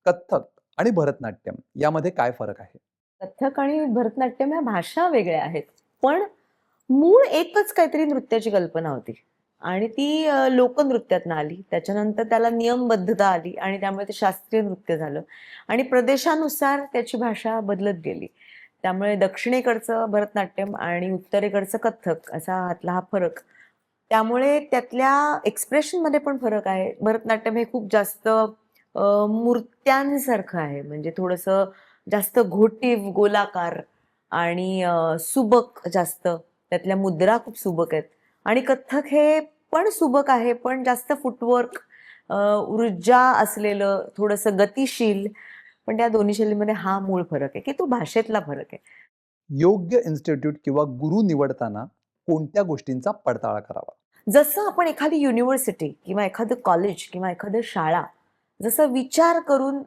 कथ्थक आणि भरतनाट्यम यामध्ये काय फरक आहे? कथ्थक आणि भरतनाट्यम ह्या भाषा वेगळ्या आहेत. पण मूळ एकच काहीतरी नृत्याची कल्पना होती आणि ती लोकनृत्यातनं आली. त्याच्यानंतर त्याला नियमबद्धता आली आणि त्यामुळे ते शास्त्रीय नृत्य झालं आणि प्रदेशानुसार त्याची भाषा बदलत गेली. त्यामुळे दक्षिणेकडचं भरतनाट्यम आणि उत्तरेकडचं कथ्थक असा हा फरक. त्यामुळे त्यातल्या एक्सप्रेशनमध्ये पण फरक आहे. भरतनाट्यम हे खूप जास्त मूर्त्यांसारखं आहे. म्हणजे थोडंसं जास्त घोटीव, गोलाकार आणि सुबक जास्त. त्यातल्या मुद्रा खूप सुबक आहेत आणि कथ्थक हे पण सुबक आहे, पण जास्त फुटवर्क, ऊर्जा असलेलं, थोडंसं गतिशील. पण त्या दोन्ही शैलीमध्ये हा मूळ फरक आहे, की तो भाषेतला फरक आहे. योग्य इन्स्टिट्यूट किंवा गुरु निवडताना कोणत्या गोष्टींचा पडताळा करावा? जसं आपण एखादी युनिव्हर्सिटी किंवा एखादं कॉलेज किंवा एखादं शाळा जसं विचार करून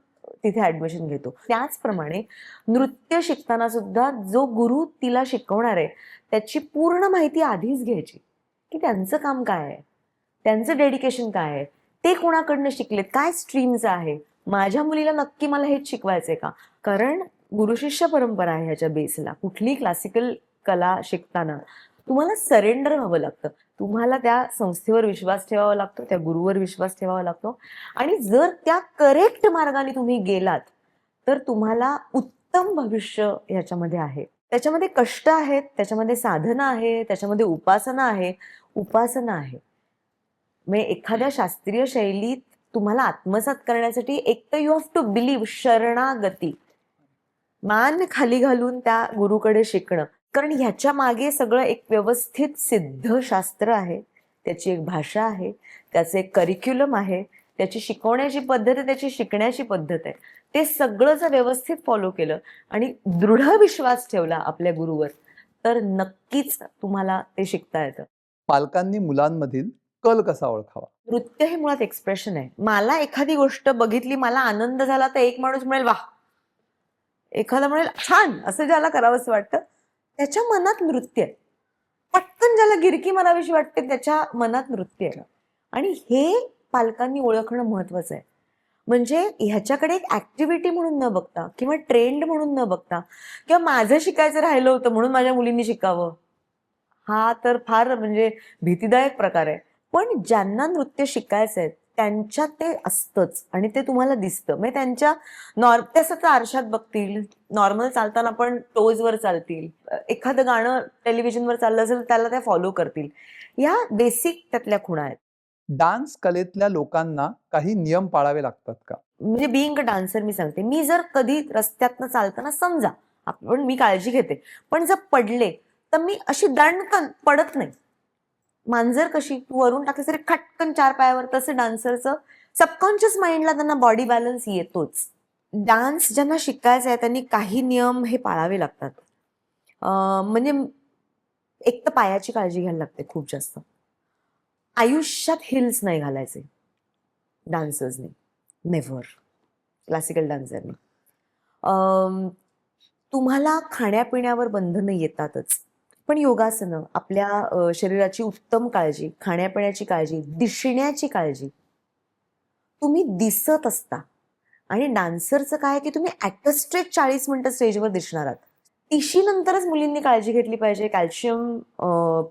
तिथे ऍडमिशन घेतो, त्याचप्रमाणे नृत्य शिकताना सुद्धा जो गुरु तिला शिकवणार आहे त्याची पूर्ण माहिती आधीच घ्यायची, की त्यांचं काम काय आहे, त्यांचं डेडिकेशन काय आहे, ते कोणाकडनं शिकलेत, काय स्ट्रीमचं आहे, माझ्या मुलीला नक्की मला हेच शिकवायचंय का. कारण गुरु शिष्य परंपरा आहे ह्याच्या बेसला. कुठली क्लासिकल कला शिकताना तुम्हाला सरेंडर व्हावं लागतं. तुम्हाला त्या संस्थेवर विश्वास ठेवावा लागतो, त्या गुरुवर विश्वास ठेवावा लागतो आणि जर त्या करेक्ट मार्गाने तुम्ही गेलात, तर तुम्हाला उत्तम भविष्य ह्याच्यामध्ये आहे. त्याच्यामध्ये कष्ट आहेत, त्याच्यामध्ये साधना आहे, त्याच्यामध्ये उपासना आहे. उपासना आहे. म्हणजे एखाद्या शास्त्रीय शैलीत तुम्हाला आत्मसात करण्यासाठी एक तर यू हॅव टू बिलीव्ह, शरणागती. मान खाली घालून त्या गुरुकडे शिकणं. कारण ह्याच्या मागे सगळं एक व्यवस्थित सिद्ध शास्त्र आहे. त्याची एक भाषा आहे, त्याचं एक करिक्युलम आहे, त्याची शिकवण्याची पद्धत आहे, त्याची शिकण्याची पद्धत आहे. ते सगळं जर व्यवस्थित फॉलो केलं आणि दृढ विश्वास ठेवला आपल्या गुरुवर, तर नक्कीच तुम्हाला ते शिकता येतं. पालकांनी मुलांमधील कल कसा ओळखावा? नृत्य हे मुळात एक्सप्रेशन आहे. मला एखादी गोष्ट बघितली, मला आनंद झाला, तर एक माणूस म्हणेल वाह! एखादा म्हणेल छान, असं ज्याला करावंसं वाटतं, त्याच्या मनात नृत्य आहे. पटकन ज्याला गिरकी मारावीशी वाटते, त्याच्या मनात नृत्य आहे. आणि हे पालकांनी ओळखणं महत्वाचं आहे. म्हणजे ह्याच्याकडे एक ऍक्टिव्हिटी म्हणून न बघता किंवा ट्रेंड म्हणून न बघता किंवा माझं शिकायचं राहिलं होतं म्हणून माझ्या मुलींनी शिकावं, हा तर फार म्हणजे भीतीदायक प्रकार आहे. पण ज्यांना नृत्य शिकायचं आहे त्यांच्यात ते असतंच आणि ते तुम्हाला दिसतं. म्हणजे त्यांच्या ते असं आरशात बघतील, नॉर्मल चालताना पण टोजवर चालतील, एखादं गाणं टेलिव्हिजनवर चाललं असेल तर त्याला त्या फॉलो करतील. या बेसिक त्यातल्या खुणा आहेत. डान्स कलेतल्या लोकांना काही नियम पाळावे लागतात का? म्हणजे बिईंग अ डान्सर मी सांगते, मी जर कधी रस्त्यातनं चालताना समजा मी काळजी घेते, पण जर पडले तर मी अशी दणकन पडत नाही. मांजर कशी तू वरून टाकली तरी खटकन चार पायावर, तसं डान्सरचं सबकॉन्शियस माइंडला त्यांना बॉडी बॅलन्स येतोच. डान्स ज्यांना शिकायचा आहे त्यांनी काही नियम हे पाळावे लागतात. म्हणजे एक तर पायाची काळजी घ्यायला लागते खूप जास्त. आयुष्यात हिल्स नाही घालायचे डान्सर्सने, नेव्हर. क्लासिकल डान्सरने. तुम्हाला खाण्यापिण्यावर बंधनं येतातच. पण योगासनं, आपल्या शरीराची उत्तम काळजी, खाण्यापिण्याची काळजी, दिसण्याची काळजी. तुम्ही दिसत असता आणि डान्सरचं काय की तुम्ही ॲट अ स्ट्रेच 40 मिनिटं स्टेजवर दिसणार आहात. 30शी नंतरच मुलींनी काळजी घेतली पाहिजे. कॅल्शियम,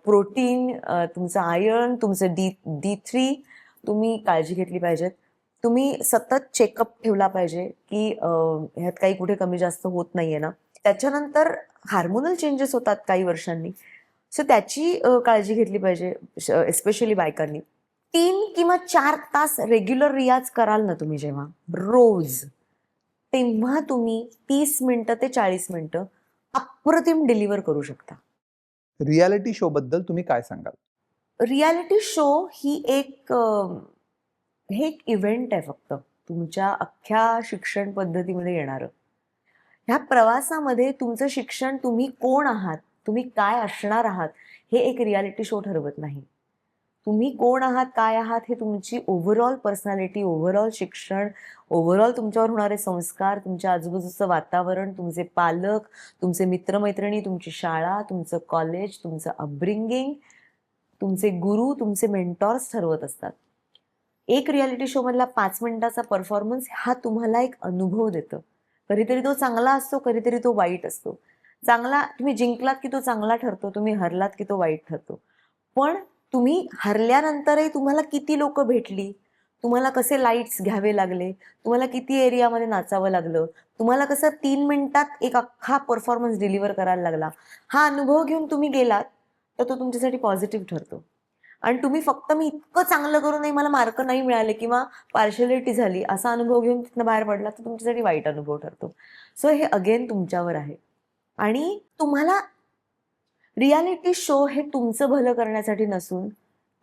प्रोटीन, तुमचं आयर्न, तुमचं D3 तुम्ही काळजी घेतली पाहिजेत. तुम्ही सतत चेकअप ठेवला पाहिजे, की ह्यात काही कुठे कमी जास्त होत नाहीये ना. त्याच्यानंतर हार्मोनल चेंजेस होतात काही वर्षांनी. सो त्याची काळजी घेतली पाहिजे, एस्पेशली बायकांनी. 3 किंवा 4 तास रेग्युलर रियाज कराल ना तुम्ही जेव्हा, रोज, तेव्हा तुम्ही 30 मिनिटं ते 40 मिनिटं अप्रतिम डिलिव्हर करू शकता. रियालिटी शो बद्दल तुम्ही काय सांगाल? रियालिटी शो ही हे एक इव्हेंट आहे फक्त तुमच्या अख्ख्या शिक्षण पद्धतीमध्ये येणारं. ह्या प्रवासामध्ये तुमचं शिक्षण, तुम्ही कोण आहात, तुम्ही काय असणार आहात, हे एक रियालिटी शो ठरवत नाही. तुम्ही कोण आहात, काय आहात, हे तुमची ओव्हरऑल पर्सनॅलिटी, ओव्हरऑल शिक्षण, ओव्हरऑल तुमच्यावर होणारे संस्कार, तुमच्या आजूबाजूचं वातावरण, तुमचे पालक, तुमचे मित्रमैत्रिणी, तुमची शाळा, तुमचं कॉलेज, तुमचं अपब्रिंगिंग, तुमचे गुरु, तुमचे मेंटॉर्स ठरवत असतात. एक रियालिटी शो मधला 5 मिनिटाचा परफॉर्मन्स हा तुम्हाला एक अनुभव देतो. कधीतरी तो चांगला असतो, कधीतरी तो वाईट असतो. चांगला तुम्ही जिंकलात की तो चांगला ठरतो, तुम्ही हरलात की तो वाईट ठरतो. पण तुम्ही हरल्यानंतरही तुम्हाला किती लोकं भेटली, तुम्हाला कसे लाईट्स घ्यावे लागले, तुम्हाला किती एरियामध्ये नाचावं लागलं, तुम्हाला कसं 3 मिनिटात एक अख्खा परफॉर्मन्स डिलिव्हर करायला लागला, हा अनुभव घेऊन तुम्ही गेलात, तर तो तुमच्यासाठी पॉझिटिव्ह ठरतो. आणि तुम्ही फक्त मी इतकं चांगलं करूनही मला मार्क नाही मिळाले किंवा पार्शलिटी झाली असा अनुभव घेऊन तिथनं बाहेर पडला तर तुमच्यासाठी वाईट अनुभव ठरतो. सो हे अगेन तुमच्यावर आहे. आणि तुम्हाला रियालिटी शो हे तुमचं भलं करण्यासाठी नसून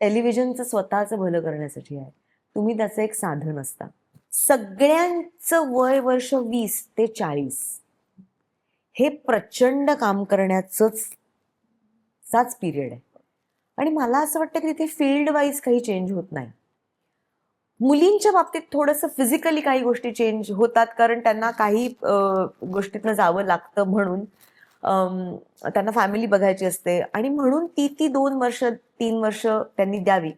टेलिव्हिजनचं स्वतःचं भलं करण्यासाठी आहे. तुम्ही त्याचं एक साधन असता. सगळ्यांचं वय वर्ष 20 ते 40 हे प्रचंड काम करण्याचंच पिरियड आहे. आणि मला असं वाटतं की तिथे फील्ड वाईज काही चेंज होत नाही. मुलींच्या बाबतीत थोडंसं फिजिकली काही गोष्टी चेंज होतात कारण त्यांना काही गोष्टीतनं जावं लागतं म्हणून त्यांना फॅमिली बघायची असते आणि म्हणून ती 2 वर्ष 3 वर्ष त्यांनी द्यावी